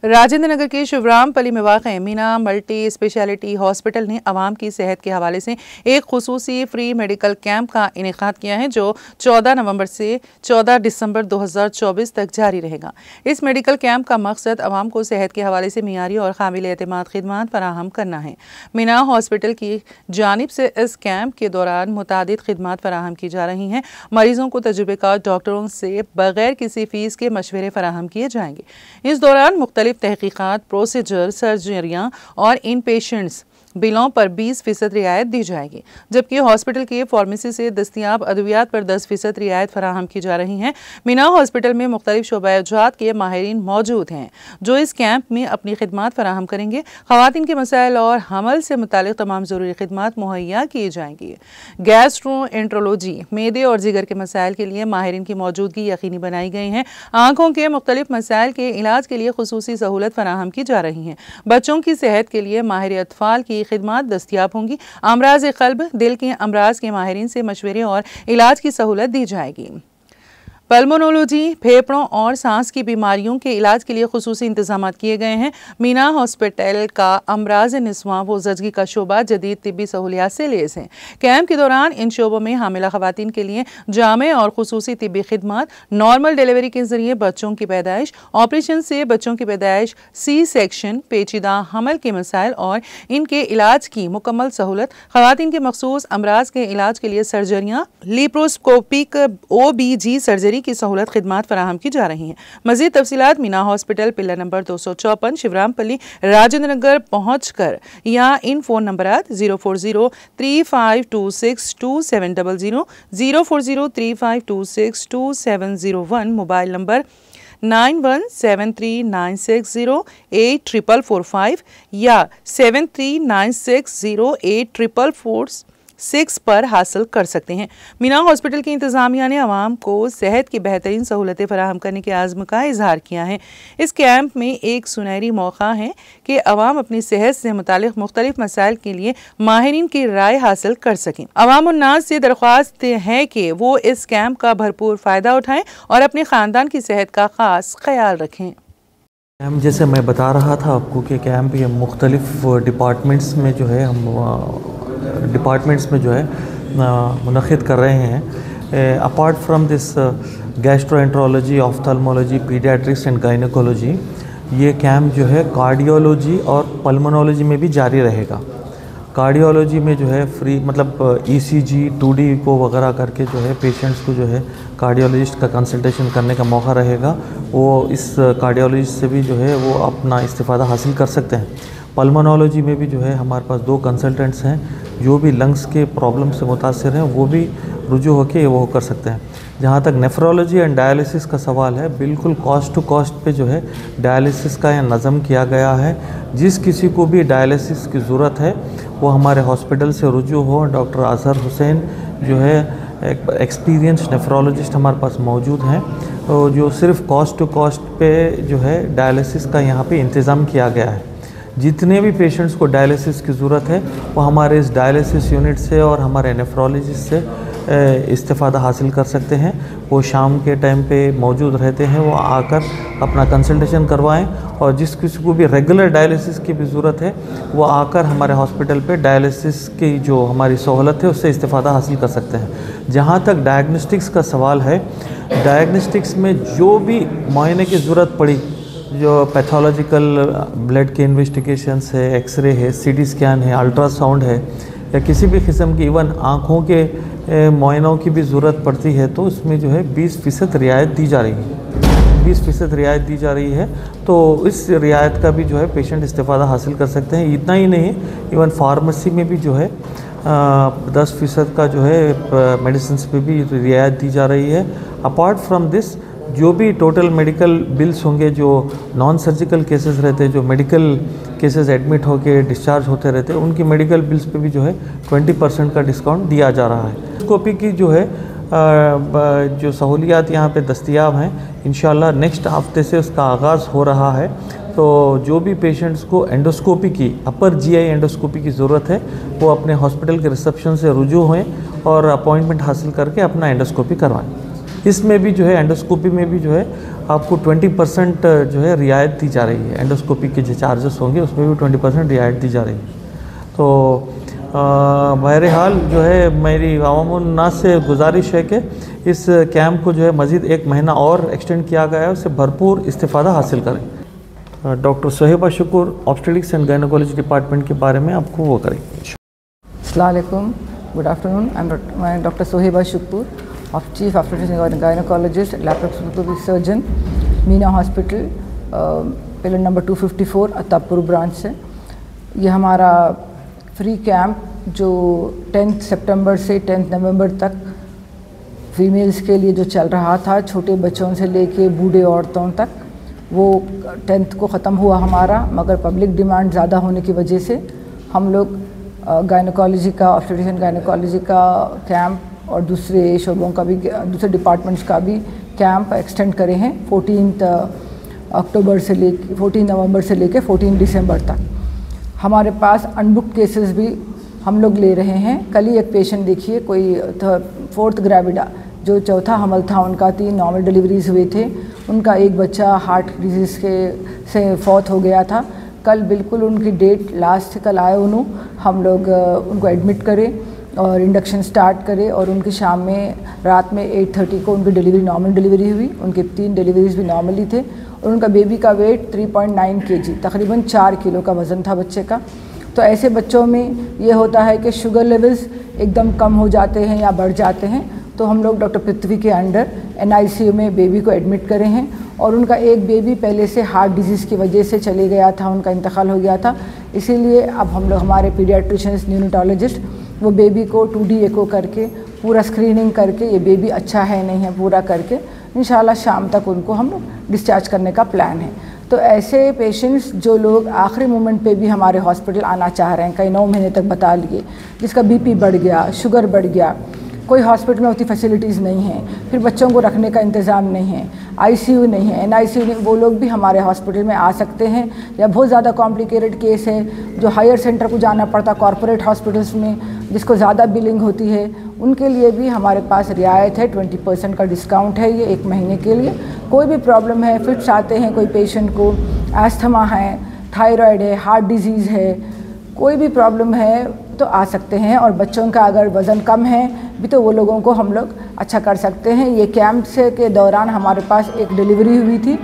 राजेंद्र नगर के शिवरामपल्ली में वाक़ मीना मल्टी स्पेशलिटी हॉस्पिटल ने आवाम की सेहत के हवाले से एक खुसूसी फ्री मेडिकल कैंप का इनेकाद किया है जो 14 नवंबर से 14 दिसंबर 2024 तक जारी रहेगा। इस मेडिकल कैंप का मकसद आवाम को सेहत के हवाले से मियारी और काबिल एतमाद खिदमात फराहम करना है। मीना हॉस्पिटल की जानिब से इस कैंप के दौरान मुतादिद खिदमात फराहम की जा रही हैं। मरीजों को तजुर्बेकार डॉक्टरों से बगैर किसी फीस के मशवरे फराहम किए जाएंगे। इस दौरान मुख्तलिफ तहकीकात, प्रोसीजर, सर्जरियाँ और इन पेशेंट्स बिलों पर 20% रियायत दी जाएगी, जबकि हॉस्पिटल के फार्मेसी से दस्तियाब अद्वियात पर 10% रियायत फराहम की जा रही हैं। मीना हॉस्पिटल में मुख्तलिफ शोबाजात के माहिरीन मौजूद हैं जो इस कैंप में अपनी खिदमात फराहम करेंगे। ख़वातीन के मसाइल और हमल से मुतालिक तमाम ज़रूरी खिदमात मुहैया की जाएंगी। गैस्ट्रोएंट्रोलॉजी, मेदे और जिगर के मसाइल के लिए माहिरीन की मौजूदगी यकीनी बनाई गई है। आँखों के मुख्तलिफ मसाइल के इलाज के लिए खुसूसी सहूलत फराहम की जा रही है। बच्चों की सेहत के लिए माहिर अतफाल की खिदमात दस्तियाब होंगी। अमराज क़ल्ब, दिल के अमराज के माहिरीन से मशवरे और इलाज की सहूलत दी जाएगी। पल्मोनोलॉजी, फेफड़ों और सांस की बीमारियों के इलाज के लिए खुसूसी इंतजाम किए गए हैं। मीना हॉस्पिटल का अमराज निस्वां व ज़चगी का शोबा जदीद तिब्बी सहूलियात से लेस है। कैंप के दौरान इन शोबों में हामिला ख़वातीन के लिए जामे और खुसूसी तिब्बी खिदमात, नॉर्मल डिलीवरी के जरिए बच्चों की पैदाइश, ऑपरेशन से बच्चों की पैदाइश, सी सेक्शन, पेचीदा हमल के मसाइल और इनके इलाज की मुकम्मल सहूलत, ख़वातीन के मखसूस अमराज के इलाज के लिए सर्जरियाँ, लिप्रोस्कोपिक OBG सर्जरी की सहूलत खिदमात फराहम की जा रही हैं। मज़ीद तफसीलात Meena hospital, pillar number 254, Shivarampalli, Rajendra Nagar पहुँच कर या इन फ़ोन नंबरात 04035262700, 04035262701, मोबाइल नंबर 917396084445 या 7396084446 पर हासिल कर सकते हैं। मीना हॉस्पिटल की इंतज़ामिया ने आवाम को सेहत की बेहतरीन सहूलतें फराहम करने के आज़्म का इजहार किया है। इस कैंप में एक सुनहरी मौका है कि आवाम अपनी सेहत से मुतालिक मुख्तलिफ मसाइल के लिए माहिरीन की राय हासिल कर सकें। अवाम उन्नास से दरख्वास्त है कि वो इस कैंप का भरपूर फ़ायदा उठाएँ और अपने ख़ानदान की सेहत का ख़ास ख्याल रखें। कैंप जैसे मैं बता रहा था आपको कि कैंप ये मुख्तलिफ डिपार्टमेंट्स में जो है मुनक़िद कर रहे हैं। Apart from this gastroenterology, ophthalmology, paediatrics and gynaecology, ये कैंप जो है कार्डियोलॉजी और पल्मोनोलॉजी में भी जारी रहेगा। कार्डियोलॉजी में जो है फ्री मतलब ECG, 2D को वगैरह करके जो है पेशेंट्स को जो है कार्डियोलॉजिस्ट का कंसल्टेशन करने का मौका रहेगा। वो इस कार्डियोलॉजिस्ट से भी जो है वो अपना इस्तिफ़ादा हासिल कर सकते हैं। पल्मोनोलॉजी में भी जो है हमारे पास 2 कंसल्टेंट्स हैं जो भी लंग्स के प्रॉब्लम से मुतासिर हैं, वो भी रुजू होकर वो कर सकते हैं। जहाँ तक नेफ्रोलॉजी एंड डायलिसिस का सवाल है, बिल्कुल कॉस्ट टू कॉस्ट पे जो है डायलिसिस का यह नज़म किया गया है। जिस किसी को भी डायलिसिस की ज़रूरत है वो हमारे हॉस्पिटल से रुजू हो। डॉक्टर अज़हर हुसैन जो है एक एक्सपीरियंस नेफ्रोलॉजिस्ट हमारे पास मौजूद हैं, तो जो सिर्फ कॉस्ट टू कॉस्ट पे जो है डायलिसिस का यहाँ पे इंतज़ाम किया गया है। जितने भी पेशेंट्स को डायलिसिस की ज़रूरत है वो हमारे इस डायलिसिस यूनिट से और हमारे नेफ्रोलॉजिस्ट से इस्तिफ़ादा हासिल कर सकते हैं। वो शाम के टाइम पे मौजूद रहते हैं, वो आकर अपना कंसल्टेशन करवाएं और जिस किसी को भी रेगुलर डायलिसिस की भी ज़रूरत है वो आकर हमारे हॉस्पिटल पे डायलिसिस की जो हमारी सहूलत है उससे इस्तिफ़ादा हासिल कर सकते हैं। जहाँ तक डायग्नोस्टिक्स का सवाल है, डायग्नोस्टिक्स में जो भी मुआयने की ज़रूरत पड़ी, जो पैथोलॉजिकल ब्लड के इन्वेस्टिगेशंस है, एक्सरे है, CT स्कैन है, अल्ट्रासाउंड है या किसी भी किस्म की इवन आँखों के मुआयनों की भी ज़रूरत पड़ती है तो उसमें जो है 20% रियायत दी जा रही है। 20% रियायत दी जा रही है, तो इस रियायत का भी जो है पेशेंट इस्तिफ़ादा हासिल कर सकते हैं। इतना ही नहीं, इवन फार्मेसी में भी जो है 10% का जो है मेडिसिन पे भी रियायत दी जा रही है। अपार्ट फ्राम दिस जो भी टोटल मेडिकल बिल्स होंगे, जो नॉन सर्जिकल केसेस रहते हैं, जो मेडिकल केसेस एडमिट होके डिस्चार्ज होते रहते हैं, उनकी मेडिकल बिल्स पे भी जो है 20% का डिस्काउंट दिया जा रहा है। एंडोस्कोपी की जो है जो सहूलियात यहाँ पे दस्तयाब हैं, इंशाल्लाह नेक्स्ट हफ्ते से उसका आगाज़ हो रहा है। तो जो भी पेशेंट्स को एंडोस्कोपी की, अपर GI एंडोस्कोपी की ज़रूरत है, वो अपने हॉस्पिटल के रिसेप्शन से रुजू होएं और अपॉइंटमेंट हासिल करके अपना एंडोस्कोपी करवाएं। इसमें भी जो है एंडोस्कोपी में भी जो है आपको 20% जो है रियायत दी जा रही है। एंडोस्कोपी के जो चार्जेस होंगे उसमें भी 20% रियायत दी जा रही है। तो बहरहाल जो है मेरी अवामुन नास से गुजारिश है कि इस कैंप को जो है मज़ीद 1 महीना और एक्सटेंड किया गया है, उससे भरपूर इस्तिफ़ादा हासिल करें। डॉक्टर सोहेबा शुक्र ऑब्स्टेट्रिक्स एंड गायनेकोलॉजी डिपार्टमेंट के बारे में आपको वो करेंगे। अस्सलाम वालेकुम, good afternoon. I am doctor Soheba Shukr, chief obstetrics and gynaecologist, laparoscopic surgeon, Meena hospital, pillar number 254 Attapur branch से। ये हमारा फ्री कैंप जो 10 सितंबर से 10 नवंबर तक फीमेल्स के लिए जो चल रहा था, छोटे बच्चों से लेके बूढ़े औरतों तक, वो 10 को ख़त्म हुआ हमारा, मगर पब्लिक डिमांड ज़्यादा होने की वजह से हम लोग गायनेकोलॉजी का, ऑब्स्टेट्रिक्स एंड गायनेकोलॉजी का कैंप और दूसरे शोबों का भी, दूसरे डिपार्टमेंट्स का भी कैंप एक्सटेंड करे हैं 14 नवंबर से लेके 14 दिसंबर तक। हमारे पास अनबुक केसेस भी हम लोग ले रहे हैं। कल ही एक पेशेंट देखिए, कोई 4th ग्रेविडा जो चौथा हमल था, उनका 3 नॉर्मल डिलीवरीज हुए थे, उनका एक बच्चा हार्ट डिजीज़ से फौत हो गया था। कल बिल्कुल उनकी डेट लास्ट कल आए हम लोग उनको एडमिट करें और इंडक्शन स्टार्ट करें, और उनकी शाम में रात में 8:30 को उनकी डिलीवरी नॉर्मल डिलीवरी हुई। उनके 3 डिलीवरीज भी नॉर्मली थे और उनका बेबी का वेट 3.9 kg, तकरीबन 4 किलो का वज़न था बच्चे का। तो ऐसे बच्चों में ये होता है कि शुगर लेवल्स एकदम कम हो जाते हैं या बढ़ जाते हैं, तो हम लोग डॉक्टर पृथ्वी के अंडर NICU में बेबी को एडमिट करे हैं। और उनका एक बेबी पहले से हार्ट डिजीज़ की वजह से चले गया था, उनका इंतकाल हो गया था, इसीलिए अब हम लोग हमारे पीडियाट्रिशियंस, न्यूरोटोलॉजिस्ट, वो बेबी को 2D एको करके पूरा स्क्रीनिंग करके ये बेबी अच्छा है नहीं है पूरा करके इंशाल्लाह शाम तक उनको हम लोग डिस्चार्ज करने का प्लान है। तो ऐसे पेशेंट्स जो लोग आखिरी मोमेंट पे भी हमारे हॉस्पिटल आना चाह रहे हैं, कई 9 महीने तक बता लिए, जिसका BP बढ़ गया, शुगर बढ़ गया, कोई हॉस्पिटल में उतनी फैसिलिटीज़ नहीं है, फिर बच्चों को रखने का इंतज़ाम नहीं है, ICU नहीं है, NICU नहीं, वो लोग भी हमारे हॉस्पिटल में आ सकते हैं। या बहुत ज़्यादा कॉम्प्लिकेटेड केस है जो हायर सेंटर को जाना पड़ता, कॉरपोरेट हॉस्पिटल्स में जिसको ज़्यादा बिलिंग होती है, उनके लिए भी हमारे पास रियायत है, 20% का डिस्काउंट है ये 1 महीने के लिए। कोई भी प्रॉब्लम है, फिट्स आते हैं कोई पेशेंट को, एस्थमा है, थायराइड है, हार्ट डिजीज़ है, कोई भी प्रॉब्लम है तो आ सकते हैं। और बच्चों का अगर वज़न कम है भी तो वो लोगों को हम लोग अच्छा कर सकते हैं। ये कैंप से के दौरान हमारे पास एक डिलीवरी हुई थी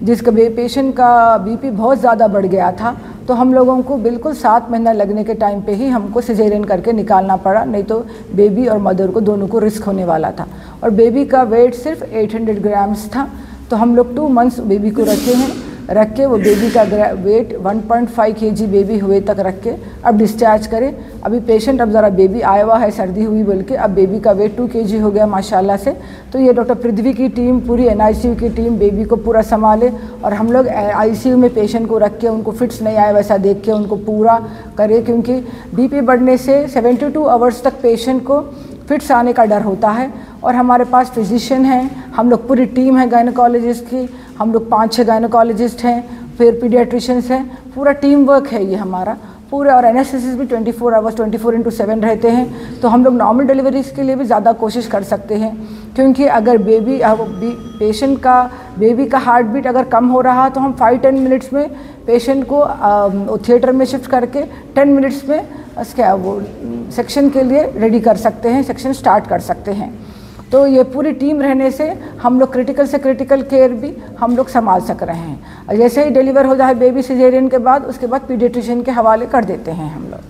जिसका पेशेंट का BP बहुत ज़्यादा बढ़ गया था, तो हम लोगों को बिल्कुल 7 महीना लगने के टाइम पे ही हमको सिजेरियन करके निकालना पड़ा, नहीं तो बेबी और मदर को दोनों को रिस्क होने वाला था। और बेबी का वेट सिर्फ 800 ग्राम्स था, तो हम लोग 2 मंथ्स बेबी को रखे हैं, रख के वो बेबी का वेट 1.5 kg बेबी हुए तक रख के अब डिस्चार्ज करें। अभी पेशेंट अब ज़रा बेबी आया हुआ है, सर्दी हुई बोल के, अब बेबी का वेट 2 kg हो गया माशाल्लाह से। तो ये डॉक्टर पृथ्वी की टीम, पूरी NICU की टीम बेबी को पूरा संभाले, और हम लोग ICU में पेशेंट को रख के उनको फिट्स नहीं आए वैसा देख के उनको पूरा करें, क्योंकि BP बढ़ने से 72 आवर्स तक पेशेंट को फिट्स आने का डर होता है। और हमारे पास फिजिशियन हैं, हम लोग पूरी टीम है गायनेकोलॉजिस्ट की, हम लोग 5-6 गायनेकोलॉजिस्ट हैं, फिर पीडियाट्रिशियंस हैं, पूरा टीम वर्क है ये हमारा पूरा। और एनेस्थेसिस भी 24 आवर्स 24/7 रहते हैं, तो हम लोग नॉर्मल डिलीवरीज के लिए भी ज़्यादा कोशिश कर सकते हैं, क्योंकि अगर पेशेंट का बेबी का हार्ट बीट अगर कम हो रहा तो हम 5-10 मिनट्स में पेशेंट को थिएटर में शिफ्ट करके 10 मिनट्स में उसके वो सेक्शन के लिए रेडी कर सकते हैं, सेक्शन स्टार्ट कर सकते हैं। तो ये पूरी टीम रहने से हम लोग क्रिटिकल से क्रिटिकल केयर भी हम लोग संभाल सक रहे हैं। जैसे ही डिलीवर हो जाए बेबी सिजेरियन के बाद, उसके बाद पीडियाट्रिशियन के हवाले कर देते हैं हम लोग।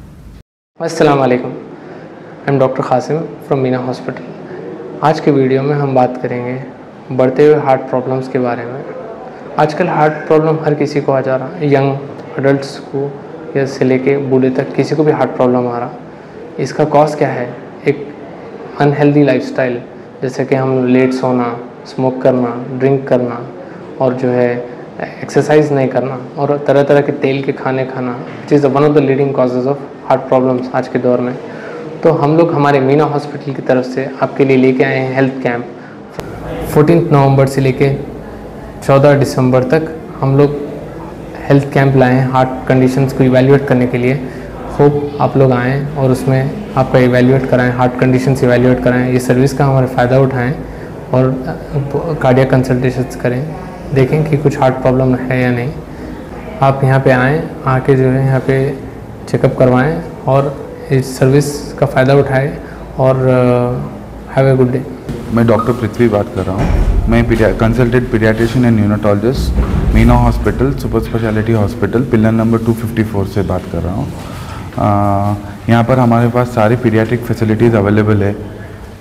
अस्सलाम वालेकुम, I am doctor Qasim from Meena hospital. आज के वीडियो में हम बात करेंगे बढ़ते हुए हार्ट प्रॉब्लम्स के बारे में। आजकल हार्ट प्रॉब्लम हर किसी को आ जा रहा है, यंग अडल्ट्स को या से लेके बूढ़े तक किसी को भी हार्ट प्रॉब्लम आ रहा। इसका कॉज क्या है? एक अनहेल्दी लाइफस्टाइल, जैसे कि हम लेट सोना, स्मोक करना, ड्रिंक करना, और जो है एक्सरसाइज नहीं करना, और तरह तरह के तेल के खाने खाना, which is one of the leading causes of heart problems आज के दौर में। तो हम लोग हमारे मीना हॉस्पिटल की तरफ से आपके लिए लेके आए हैं हेल्थ कैंप। 14 नवंबर से लेके 14 दिसंबर तक हम लोग हेल्थ कैंप लाए हैं हार्ट कंडीशंस को इवैल्यूएट करने के लिए। होप आप लोग आएँ और उसमें आपका इवैल्यूएट कराएं, हार्ट कंडीशंस इवैल्यूएट कराएं, ये सर्विस का हमारे फ़ायदा उठाएं और कार्डियक कंसल्टेशंस करें, देखें कि कुछ हार्ट प्रॉब्लम है या नहीं। आप यहाँ पे आएँ, आके जो है यहाँ पे चेकअप करवाएं और इस सर्विस का फ़ायदा उठाएं और हैव ए गुड डे। मैं डॉक्टर पृथ्वी बात कर रहा हूँ। मैं consultant paediatrician and neurotologist Meena hospital super speciality hospital pillar number 254 से बात कर रहा हूँ। यहाँ पर हमारे पास सारी पीडियाट्रिक फैसिलिटीज़ अवेलेबल है,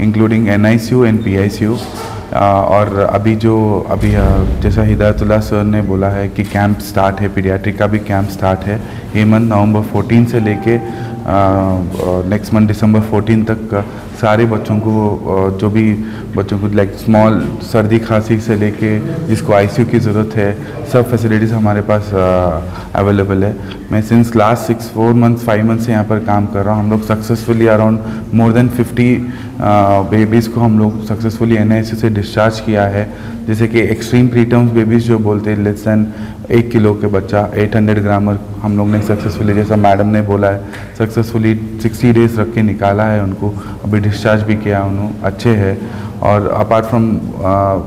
इंक्लूडिंग NICU एंड PICU। और अभी जैसा हिदायतुल्लाह सर ने बोला है कि कैंप स्टार्ट है, पीडियाट्रिक का भी कैंप स्टार्ट है ये मंथ नवंबर 14 से लेके नेक्स्ट मंथ दिसंबर 14 तक। सारे बच्चों को जो भी बच्चों को लाइक स्मॉल सर्दी खांसी से लेके जिसको ICU की ज़रूरत है, सब फैसिलिटीज़ हमारे पास अवेलेबल है। मैं सिंस लास्ट 5 मंथ से यहाँ पर काम कर रहा हूँ। हम लोग successfully around more than 50 babies को हम लोग सक्सेसफुली NICU से डिस्चार्ज किया है। जैसे कि एक्सट्रीम प्रीटर्म्स बेबीज़ जो बोलते हैं, लेस दैन 1 किलो के बच्चा 800 ग्रामर हम लोग ने सक्सेसफुली, जैसा मैडम ने बोला है, सक्सेसफुली 60 डेज़ रख के निकाला है उनको। अभी डिस्चार्ज भी किया उन्होंने, अच्छे है। और अपार्ट फ्रॉम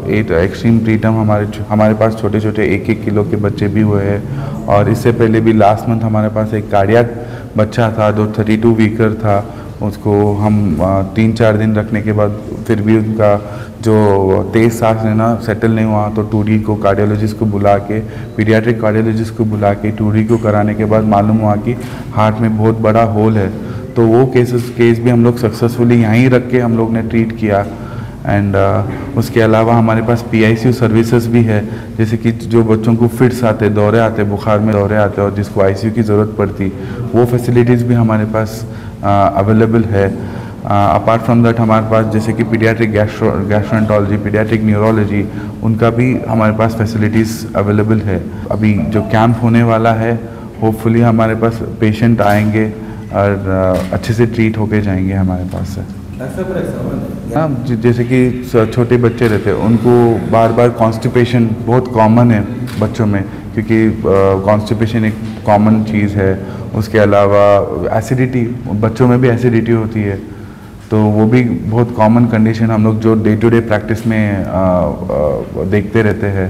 8 एक्सट्रीम प्रीटर्म हमारे पास छोटे छोटे 1-1 किलो के बच्चे भी हुए हैं। और इससे पहले भी लास्ट मंथ हमारे पास एक कार्डियक बच्चा था जो 32 वीकर था। उसको हम 3-4 दिन रखने के बाद फिर भी उनका जो तेज़ सांस लेना सेटल नहीं हुआ, तो 2D को कार्डियोलॉजिस्ट को बुला के, पीडियाट्रिक कार्डियोलॉजिस्ट को बुला के 2D को कराने के बाद मालूम हुआ कि हार्ट में बहुत बड़ा होल है। तो वो केस भी हम लोग सक्सेसफुली यहीं रख के हम लोग ने ट्रीट किया। एंड उसके अलावा हमारे पास PICU सर्विसेज भी है, जैसे कि जो बच्चों को फिट्स आते, दौरे आते, बुखार में दौरे आते और जिसको ICU की ज़रूरत पड़ती, वो फैसिलिटीज़ भी हमारे पास अवेलेबल है। अपार्ट फ्रॉम दैट हमारे पास जैसे कि पीडियाट्रिक गैस्ट्रोएंटरोलॉजी, पीडियाट्रिक न्यूरोलॉजी, उनका भी हमारे पास फैसिलिटीज़ अवेलेबल है। अभी जो कैंप होने वाला है, होपफुली हमारे पास पेशेंट आएंगे और अच्छे से ट्रीट होके जाएंगे हमारे पास से। हाँ, जैसे कि छोटे बच्चे रहते हैं, उनको बार बार कॉन्स्टिपेशन बहुत कॉमन है बच्चों में, क्योंकि कॉन्स्टिपेशन एक कॉमन चीज़ है। उसके अलावा एसिडिटी, बच्चों में भी एसिडिटी होती है, तो वो भी बहुत कॉमन कंडीशन हम लोग जो डे टू डे प्रैक्टिस में देखते रहते हैं।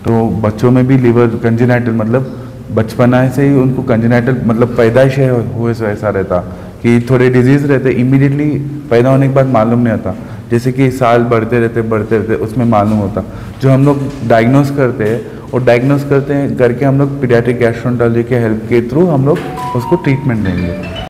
तो बच्चों में भी लीवर कंजेनाइटल, मतलब बचपना से ही उनको कंजेनाइटल मतलब पैदाइश हुए से ऐसा रहता कि थोड़े डिजीज़ रहते, इमीडिएटली पैदा होने के बाद मालूम नहीं होता, जैसे कि साल बढ़ते रहते उसमें मालूम होता। जो हम लोग डायग्नोस करते हैं, और डायग्नोस करते हैं करके हम लोग पीडियाट्रिक गैस्ट्रोएंटरोलॉजी के हेल्प के थ्रू हम लोग उसको ट्रीटमेंट देंगे।